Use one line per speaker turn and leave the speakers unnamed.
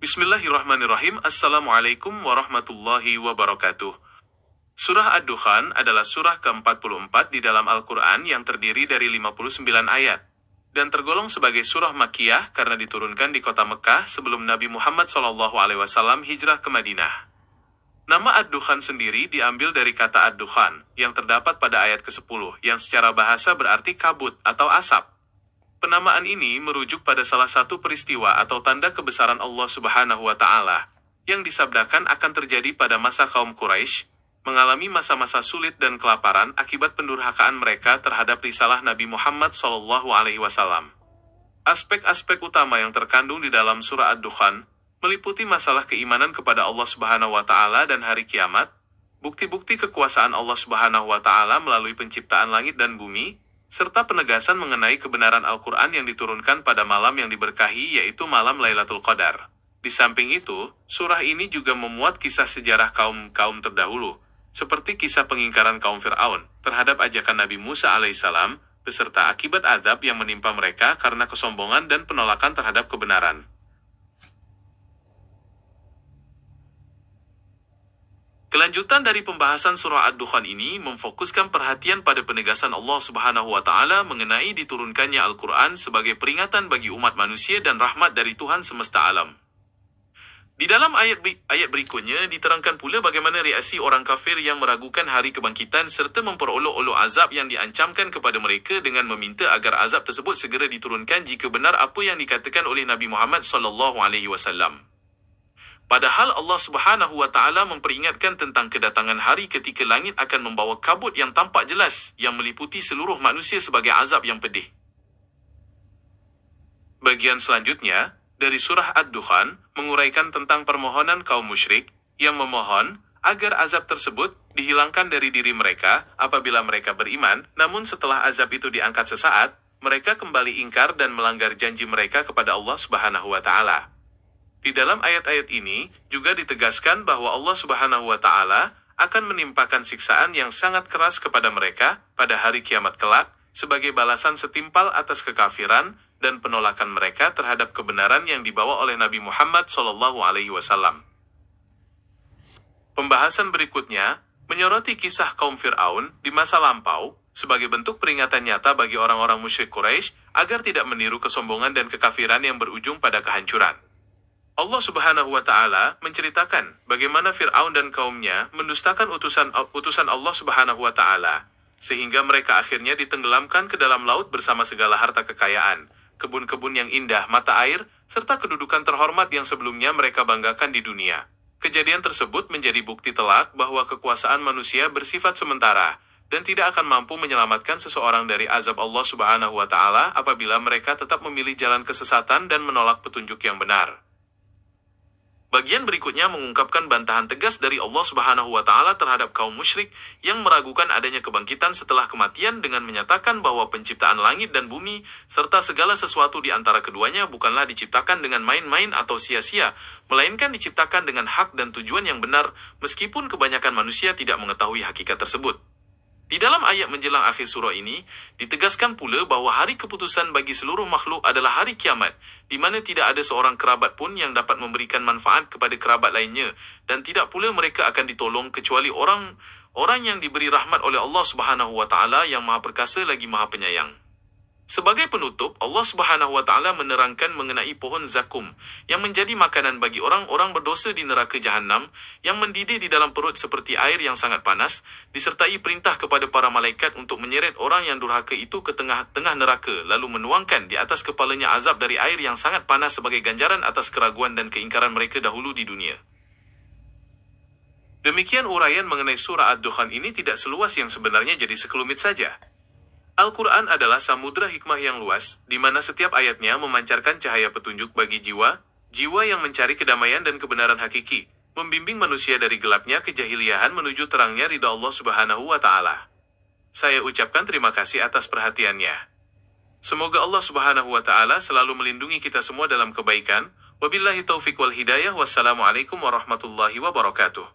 Bismillahirrahmanirrahim. Assalamualaikum warahmatullahi wabarakatuh. Surah Ad-Dukhan adalah surah ke-44 di dalam Al-Quran yang terdiri dari 59 ayat, dan tergolong sebagai surah Makkiyah karena diturunkan di kota Mekah sebelum Nabi Muhammad SAW hijrah ke Madinah. Nama Ad-Dukhan sendiri diambil dari kata Ad-Dukhan, yang terdapat pada ayat ke-10, yang secara bahasa berarti kabut atau asap. Penamaan ini merujuk pada salah satu peristiwa atau tanda kebesaran Allah Subhanahu wa Ta'ala, yang disabdakan akan terjadi pada masa kaum Quraisy mengalami masa-masa sulit dan kelaparan akibat pendurhakaan mereka terhadap risalah Nabi Muhammad SAW. Aspek-aspek utama yang terkandung di dalam surah Ad-Dukhan meliputi masalah keimanan kepada Allah Subhanahu wa Ta'ala dan hari kiamat, bukti-bukti kekuasaan Allah Subhanahu wa Ta'ala melalui penciptaan langit dan bumi, serta penegasan mengenai kebenaran Al-Quran yang diturunkan pada malam yang diberkahi, yaitu malam Lailatul Qadar. Di samping itu, surah ini juga memuat kisah sejarah kaum-kaum terdahulu, seperti kisah pengingkaran kaum Fir'aun terhadap ajakan Nabi Musa alaihissalam, beserta akibat azab yang menimpa mereka karena kesombongan dan penolakan terhadap kebenaran. Kelanjutan dari pembahasan surah Ad-Dukhan ini memfokuskan perhatian pada penegasan Allah Subhanahu wa Ta'ala mengenai diturunkannya Al-Quran sebagai peringatan bagi umat manusia dan rahmat dari Tuhan semesta alam. Di dalam ayat berikutnya diterangkan pula bagaimana reaksi orang kafir yang meragukan hari kebangkitan serta memperolok-olok azab yang diancamkan kepada mereka dengan meminta agar azab tersebut segera diturunkan jika benar apa yang dikatakan oleh Nabi Muhammad SAW. Padahal Allah Subhanahu wa Ta'ala memperingatkan tentang kedatangan hari ketika langit akan membawa kabut yang tampak jelas yang meliputi seluruh manusia sebagai azab yang pedih. Bagian selanjutnya dari surah Ad-Dukhan menguraikan tentang permohonan kaum musyrik yang memohon agar azab tersebut dihilangkan dari diri mereka apabila mereka beriman, namun setelah azab itu diangkat sesaat, mereka kembali ingkar dan melanggar janji mereka kepada Allah Subhanahu wa Ta'ala. Di dalam ayat-ayat ini juga ditegaskan bahwa Allah Subhanahu wa Ta'ala akan menimpakan siksaan yang sangat keras kepada mereka pada hari kiamat kelak sebagai balasan setimpal atas kekafiran dan penolakan mereka terhadap kebenaran yang dibawa oleh Nabi Muhammad SAW. Pembahasan berikutnya menyoroti kisah kaum Fir'aun di masa lampau sebagai bentuk peringatan nyata bagi orang-orang musyrik Quraisy agar tidak meniru kesombongan dan kekafiran yang berujung pada kehancuran. Allah Subhanahu wa Ta'ala menceritakan bagaimana Fir'aun dan kaumnya mendustakan utusan Allah Subhanahu wa Ta'ala, sehingga mereka akhirnya ditenggelamkan ke dalam laut bersama segala harta kekayaan, kebun-kebun yang indah, mata air, serta kedudukan terhormat yang sebelumnya mereka banggakan di dunia. Kejadian tersebut menjadi bukti telak bahwa kekuasaan manusia bersifat sementara, dan tidak akan mampu menyelamatkan seseorang dari azab Allah Subhanahu wa Ta'ala apabila mereka tetap memilih jalan kesesatan dan menolak petunjuk yang benar. Bagian berikutnya mengungkapkan bantahan tegas dari Allah Subhanahu wa Ta'ala terhadap kaum musyrik yang meragukan adanya kebangkitan setelah kematian dengan menyatakan bahwa penciptaan langit dan bumi serta segala sesuatu di antara keduanya bukanlah diciptakan dengan main-main atau sia-sia, melainkan diciptakan dengan hak dan tujuan yang benar, meskipun kebanyakan manusia tidak mengetahui hakikat tersebut. Di dalam ayat menjelang akhir surah ini, ditegaskan pula bahwa hari keputusan bagi seluruh makhluk adalah hari kiamat, di mana tidak ada seorang kerabat pun yang dapat memberikan manfaat kepada kerabat lainnya, dan tidak pula mereka akan ditolong kecuali orang yang diberi rahmat oleh Allah Subhanahu wa Ta'ala yang Maha Perkasa lagi Maha Penyayang. Sebagai penutup, Allah Subhanahu wa Ta'ala menerangkan mengenai pohon zakum yang menjadi makanan bagi orang-orang berdosa di neraka Jahannam yang mendidih di dalam perut seperti air yang sangat panas, disertai perintah kepada para malaikat untuk menyeret orang yang durhaka itu ke tengah-tengah neraka lalu menuangkan di atas kepalanya azab dari air yang sangat panas sebagai ganjaran atas keraguan dan keingkaran mereka dahulu di dunia. Demikian uraian mengenai surah Ad-Dukhan ini tidak seluas yang sebenarnya jadi sekelumit saja. Al-Quran adalah samudra hikmah yang luas, di mana setiap ayatnya memancarkan cahaya petunjuk bagi jiwa yang mencari kedamaian dan kebenaran hakiki, membimbing manusia dari gelapnya kejahiliahan menuju terangnya ridha Allah Subhanahu wa Ta'ala. Saya ucapkan terima kasih atas perhatiannya. Semoga Allah Subhanahu wa Ta'ala selalu melindungi kita semua dalam kebaikan. Wabillahi taufiq wal hidayah. Wassalamualaikum warahmatullahi wabarakatuh.